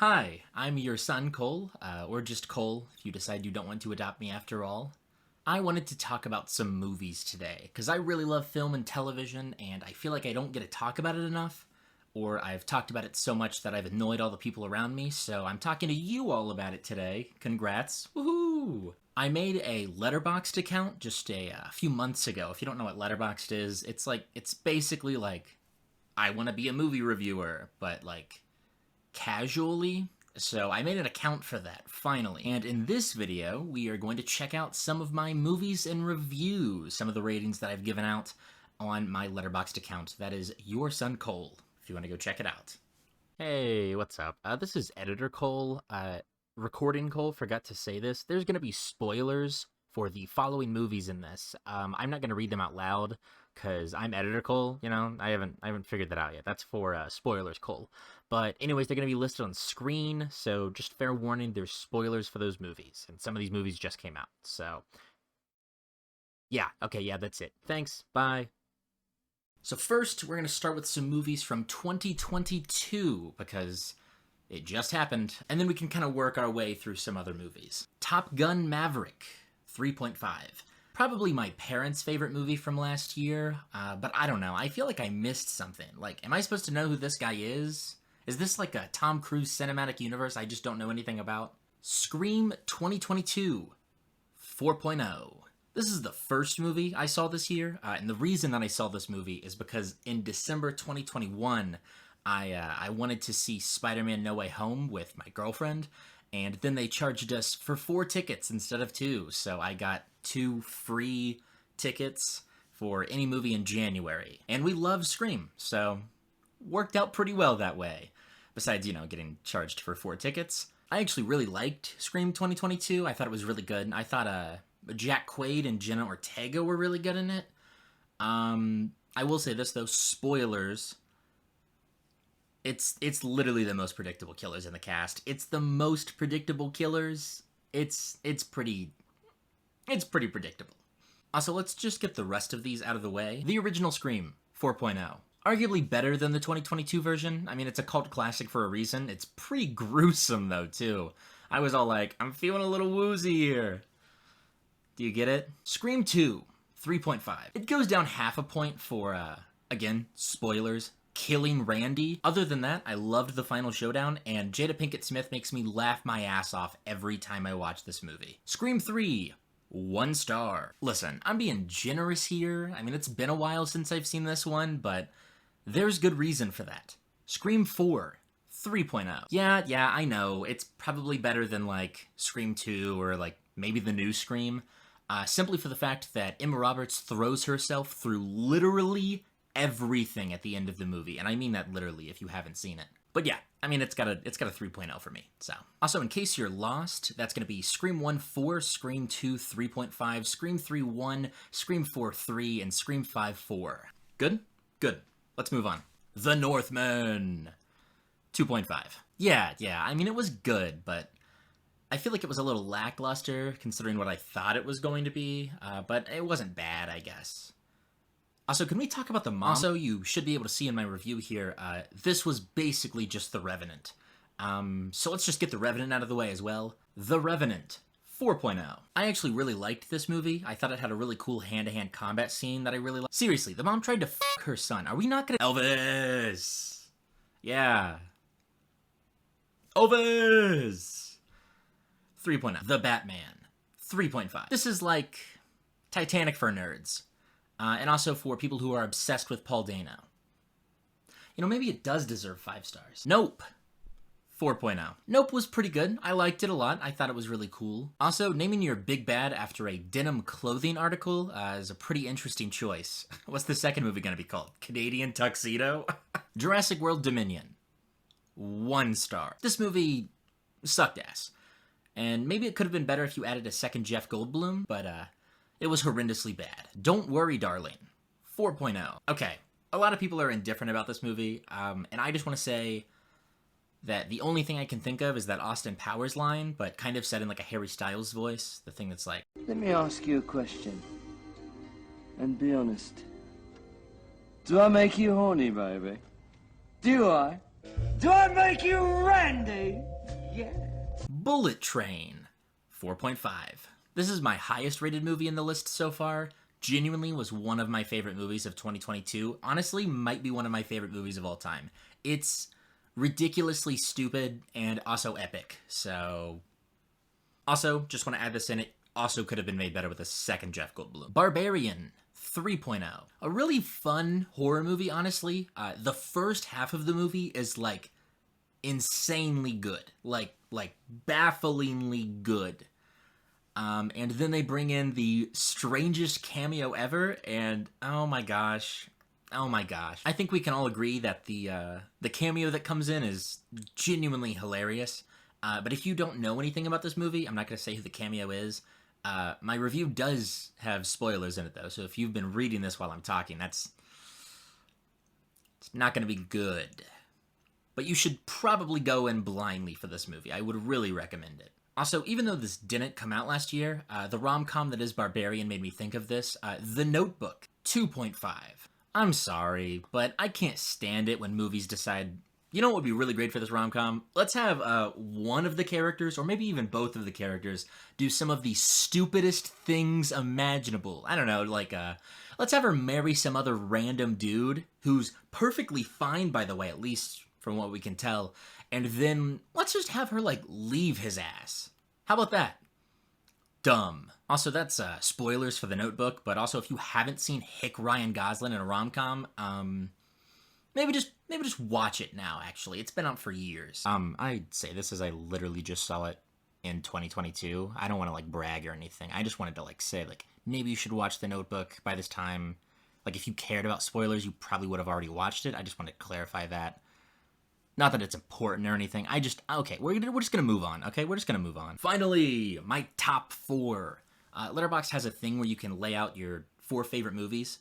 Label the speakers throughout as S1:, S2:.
S1: Hi, I'm your son, Cole, or just Cole, if you decide you don't want to adopt me after all. I wanted to talk about some movies today, because I really love film and television, and I feel like I don't get to talk about it enough, or I've talked about it so much that I've annoyed all the people around me, so I'm talking to you all about it today. Congrats. Woohoo! I made a Letterboxd account just a few months ago. If you don't know what Letterboxd is, it's basically like, I want to be a movie reviewer, but like, casually. So I made an account for that, finally. And in this video, we are going to check out some of my movies and reviews, some of the ratings that I've given out on my Letterboxd account. That is Your Son Cole, if you want to go check it out. Hey, what's up? This is Editor Cole. Recording Cole, forgot to say this. There's going to be spoilers for the following movies in this. I'm not going to read them out loud, because I'm Editor Cole, you know? I haven't figured that out yet. That's for spoilers, Cole. But anyways, they're going to be listed on screen, so just fair warning, there's spoilers for those movies. And some of these movies just came out, so... yeah, okay, yeah, that's it. Thanks, bye. So first, we're going to start with some movies from 2022, because it just happened. And then we can kind of work our way through some other movies. Top Gun Maverick, 3.5. Probably my parents' favorite movie from last year, but I don't know. I feel like I missed something. Like, am I supposed to know who this guy is? Is this like a Tom Cruise cinematic universe I just don't know anything about? Scream 2022, 4.0. This is the first movie I saw this year, and the reason that I saw this movie is because in December 2021, I wanted to see Spider-Man No Way Home with my girlfriend, and then they charged us for 4 tickets instead of 2, so I got 2 free tickets for any movie in January. And we love Scream, so worked out pretty well that way. Besides, you know, getting charged for 4 tickets. I actually really liked Scream 2022. I thought it was really good. I thought Jack Quaid and Jenna Ortega were really good in it. I will say this, though, spoilers. It's literally the most predictable killers in the cast. It's the most predictable killers. It's pretty predictable. Also, let's just get the rest of these out of the way. The original Scream, 4.0. Arguably better than the 2022 version. I mean, it's a cult classic for a reason. It's pretty gruesome, though, too. I was all like, I'm feeling a little woozy here. Do you get it? Scream 2, 3.5. It goes down half a point for, again, spoilers, killing Randy. Other than that, I loved the final showdown, and Jada Pinkett Smith makes me laugh my ass off every time I watch this movie. Scream 3, 1 star. Listen, I'm being generous here. I mean, it's been a while since I've seen this one, but there's good reason for that. Scream 4, 3.0. Yeah, I know. It's probably better than, like, Scream 2 or, like, maybe the new Scream. Simply for the fact that Emma Roberts throws herself through literally everything at the end of the movie. And I mean that literally if you haven't seen it. But yeah, I mean, it's got a 3.0 for me, so. Also, in case you're lost, that's going to be Scream 1, 4, Scream 2, 3.5, Scream 3, 1, Scream 4, 3, and Scream 5, 4. Good? Good. Let's move on. The Northman, 2.5. Yeah, I mean, it was good, but I feel like it was a little lackluster considering what I thought it was going to be, but it wasn't bad, I guess. Also, can we talk about the mom? Also, you should be able to see in my review here, this was basically just The Revenant. So let's just get The Revenant out of the way as well. The Revenant, 4.0. I actually really liked this movie. I thought it had a really cool hand-to-hand combat scene that I really liked. Seriously, the mom tried to f*** her son. Are we not gonna— Elvis! Yeah. Elvis! 3.0. The Batman, 3.5. This is like Titanic for nerds. And also for people who are obsessed with Paul Dano. You know, maybe it does deserve 5 stars. Nope. 4.0. Nope was pretty good. I liked it a lot. I thought it was really cool. Also, naming your big bad after a denim clothing article is a pretty interesting choice. What's the second movie gonna be called? Canadian Tuxedo? Jurassic World Dominion, 1 star. This movie sucked ass. And maybe it could have been better if you added a second Jeff Goldblum, but it was horrendously bad. Don't Worry, Darling, 4.0. Okay, a lot of people are indifferent about this movie, and I just want to say that the only thing I can think of is that Austin Powers line, but kind of said in like a Harry Styles voice, the thing that's like,
S2: let me ask you a question, and be honest. Do I make you horny, baby? Do I? Do I make you Randy?
S1: Bullet Train, 4.5. This is my highest rated movie in the list so far. Genuinely was one of my favorite movies of 2022. Honestly, might be one of my favorite movies of all time. It's ridiculously stupid and also epic. So, also, just want to add this in. It also could have been made better with a second Jeff Goldblum. Barbarian, 3.0. A really fun horror movie, honestly. The first half of the movie is, like, insanely good. Like bafflingly good. And then they bring in the strangest cameo ever, and oh my gosh. I think we can all agree that the cameo that comes in is genuinely hilarious. But if you don't know anything about this movie, I'm not going to say who the cameo is. My review does have spoilers in it, though, so if you've been reading this while I'm talking, it's not going to be good. But you should probably go in blindly for this movie. I would really recommend it. Also, even though this didn't come out last year, the rom-com that is Barbarian made me think of this. The Notebook, 2.5. I'm sorry, but I can't stand it when movies decide, you know what would be really great for this rom-com? Let's have one of the characters, or maybe even both of the characters, do some of the stupidest things imaginable. I don't know, like, let's have her marry some other random dude, who's perfectly fine, by the way, at least from what we can tell, and then let's just have her, like, leave his ass. How about that? Dumb. Also, that's spoilers for The Notebook, but also if you haven't seen Hick Ryan Gosling in a rom-com, maybe just watch it now, actually. It's been out for years. I'd say this as I literally just saw it in 2022. I don't want to, like, brag or anything. I just wanted to, like, say, like, maybe you should watch The Notebook by this time. Like, if you cared about spoilers, you probably would have already watched it. I just wanted to clarify that. Not that it's important or anything. Okay, we're just gonna move on, okay? We're just gonna move on. Finally, my top 4. Letterboxd has a thing where you can lay out your 4 favorite movies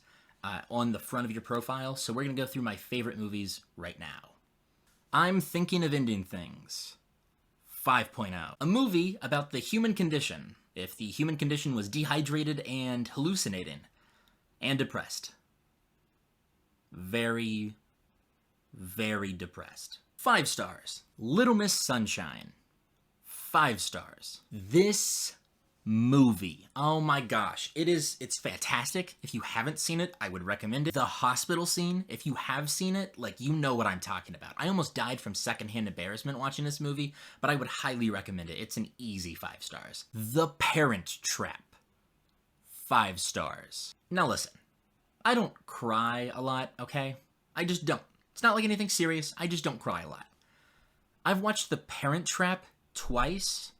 S1: on the front of your profile, so we're gonna go through my favorite movies right now. I'm Thinking of Ending Things, 5.0. A movie about the human condition, if the human condition was dehydrated and hallucinating and depressed. Very, very depressed. 5 stars. Little Miss Sunshine, 5 stars. This movie, oh my gosh, it's fantastic. If you haven't seen it, I would recommend it. The hospital scene, if you have seen it, like, you know what I'm talking about. I almost died from secondhand embarrassment watching this movie, but I would highly recommend it. It's an easy 5 stars. The Parent Trap, 5 stars. Now listen, I don't cry a lot, okay? I just don't. It's not like anything serious. I just don't cry a lot. I've watched The Parent Trap twice,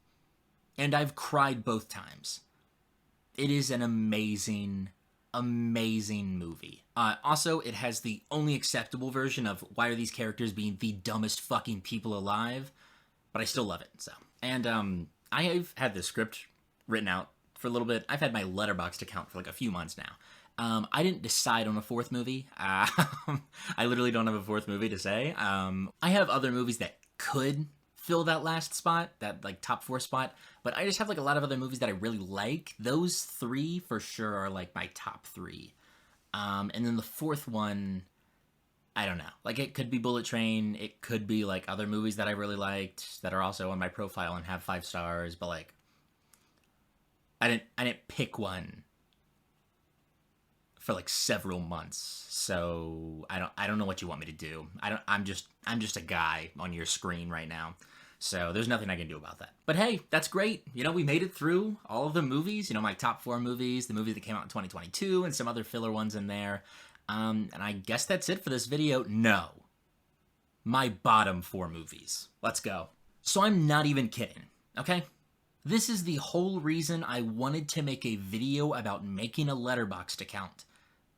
S1: and I've cried both times. It is an amazing, amazing movie. Also, it has the only acceptable version of why are these characters being the dumbest fucking people alive, but I still love it, so. And, I've had the script written out for a little bit. I've had my Letterboxd account for like a few months now. I didn't decide on a 4th movie. I literally don't have a 4th movie to say. I have other movies that could fill that last spot, that like top 4 spot, but I just have like a lot of other movies that I really like. Those 3 for sure are like my top 3. And then the 4th one, I don't know. Like, it could be Bullet Train. It could be like other movies that I really liked that are also on my profile and have 5 stars, but like, I didn't pick one for like several months, so I don't know what you want me to do. I'm just a guy on your screen right now, so there's nothing I can do about that. But hey, that's great. You know, we made it through all of the movies. You know, my top 4 movies, the movies that came out in 2022, and some other filler ones in there. And I guess that's it for this video. No, my bottom 4 movies. Let's go. So I'm not even kidding. Okay. This is the whole reason I wanted to make a video about making a Letterboxd account.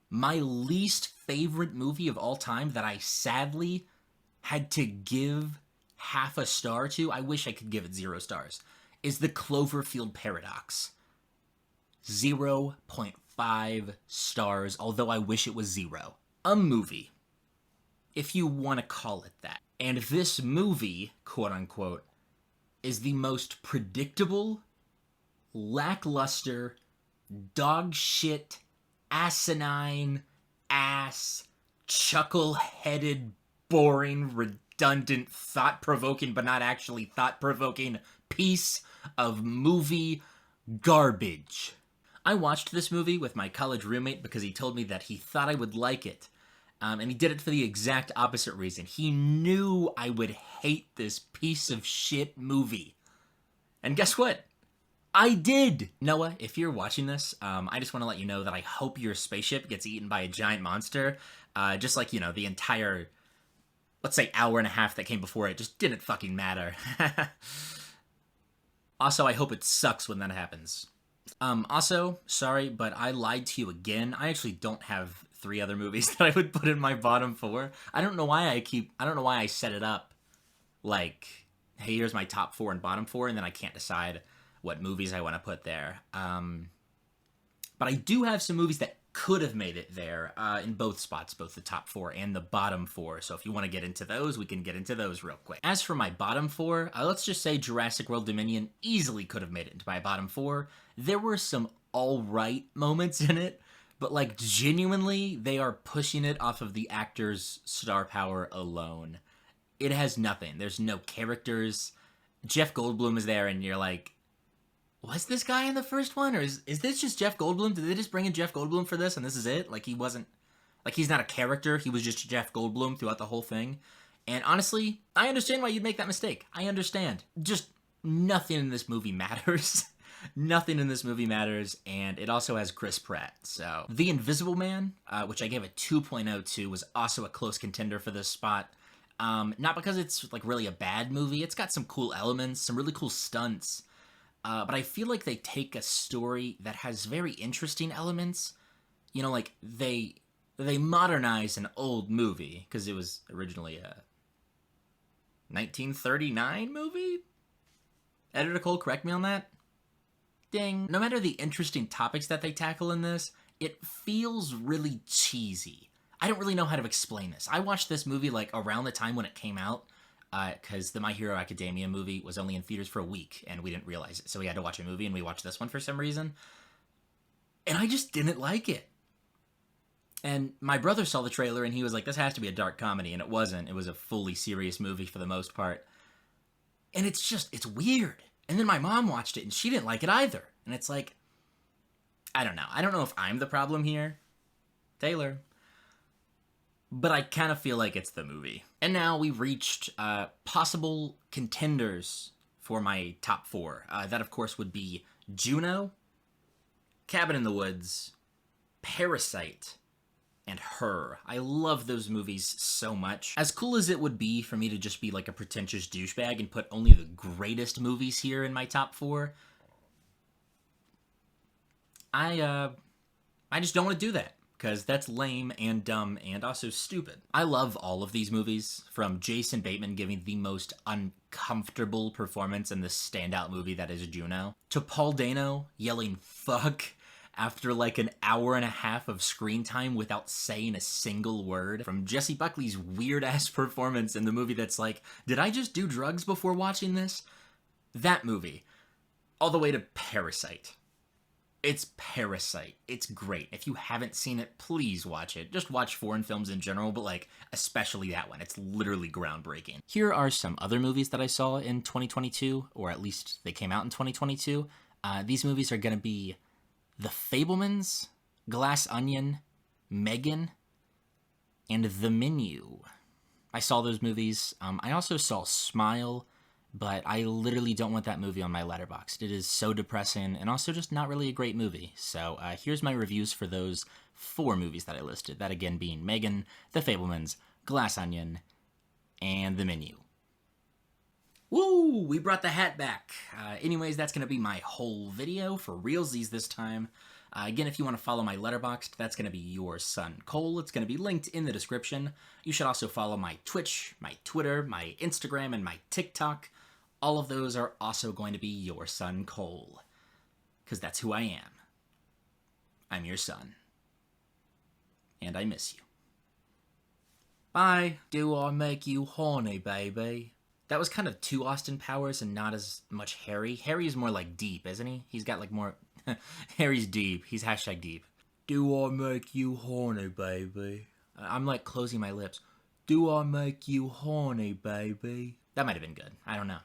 S1: My least favorite movie of all time that I sadly had to give half a star to, I wish I could give it 0 stars, is The Cloverfield Paradox. 0.5 stars, although I wish it was 0. A movie, if you want to call it that. And this movie, quote unquote, is the most predictable, lackluster, dog shit, asinine, ass, chuckle-headed, boring, redundant, thought-provoking, but not actually thought-provoking piece of movie garbage. I watched this movie with my college roommate because he told me that he thought I would like it. And he did it for the exact opposite reason. He knew I would hate this piece of shit movie. And guess what? I did! Noah, if you're watching this, I just want to let you know that I hope your spaceship gets eaten by a giant monster. Just like, you know, the entire, let's say, hour and a half that came before it just didn't fucking matter. Also, I hope it sucks when that happens. Also, sorry, but I lied to you again. I actually don't have 3 other movies that I would put in my bottom 4. I don't know why I set it up like, hey, here's my top 4 and bottom 4, and then I can't decide what movies I want to put there. But I do have some movies that could have made it there in both spots, both the top 4 and the bottom 4. So if you want to get into those, we can get into those real quick. As for my bottom 4, let's just say Jurassic World Dominion easily could have made it into my bottom 4. There were some alright moments in it, but like genuinely, they are pushing it off of the actor's star power alone. It has nothing. There's no characters. Jeff Goldblum is there, and you're like, was this guy in the first one? Or is this just Jeff Goldblum? Did they just bring in Jeff Goldblum for this and this is it? Like, he wasn't... Like, he's not a character. He was just Jeff Goldblum throughout the whole thing. And honestly, I understand why you'd make that mistake. I understand. Just nothing in this movie matters. Nothing in this movie matters, and it also has Chris Pratt. So, The Invisible Man, which I gave a 2.0 to, was also a close contender for this spot. Not because it's, like, really a bad movie. It's got some cool elements, some really cool stunts. But I feel like they take a story that has very interesting elements. You know, like, they modernize an old movie, because it was originally a 1939 movie? Editor Cole, correct me on that? Ding. No matter the interesting topics that they tackle in this, it feels really cheesy. I don't really know how to explain this. I watched this movie, like, around the time when it came out, because the My Hero Academia movie was only in theaters for a week, and we didn't realize it. So we had to watch a movie, and we watched this one for some reason. And I just didn't like it. And my brother saw the trailer, and he was like, this has to be a dark comedy, and it wasn't. It was a fully serious movie for the most part. And it's weird. And then my mom watched it, and she didn't like it either. And it's like, I don't know. I don't know if I'm the problem here. Taylor. But I kind of feel like it's the movie. And now we've reached possible contenders for my top 4. That, of course, would be Juno, Cabin in the Woods, Parasite, and Her. I love those movies so much. As cool as it would be for me to just be like a pretentious douchebag and put only the greatest movies here in my top 4, I just don't want to do that. Because that's lame and dumb and also stupid. I love all of these movies, from Jason Bateman giving the most uncomfortable performance in this standout movie that is Juno, to Paul Dano yelling fuck after like an hour and a half of screen time without saying a single word, from Jesse Buckley's weird-ass performance in the movie that's like, did I just do drugs before watching this? That movie. All the way to Parasite. It's Parasite. It's great. If you haven't seen it, please watch it. Just watch foreign films in general, but like, especially that one. It's literally groundbreaking. Here are some other movies that I saw in 2022, or at least they came out in 2022. These movies are going to be The Fabelmans, Glass Onion, Megan, and The Menu. I saw those movies. I also saw Smile, but I literally don't want that movie on my Letterboxd. It is so depressing and also just not really a great movie. So here's my reviews for those 4 movies that I listed. That again being Megan, The Fabelmans, Glass Onion, and The Menu. Woo! We brought the hat back. Anyways, that's going to be my whole video for realsies this time. Again, if you want to follow my Letterboxd, that's going to be Your Son Cole. It's going to be linked in the description. You should also follow my Twitch, my Twitter, my Instagram, and my TikTok. All of those are also going to be Your Son Cole. Because that's who I am. I'm your son. And I miss you. Bye. Do I make you horny, baby? That was kind of too Austin Powers and not as much Harry. Harry is more like deep, isn't he? He's got like more... Harry's deep. He's hashtag deep. Do I make you horny, baby? I'm like closing my lips. Do I make you horny, baby? That might have been good. I don't know.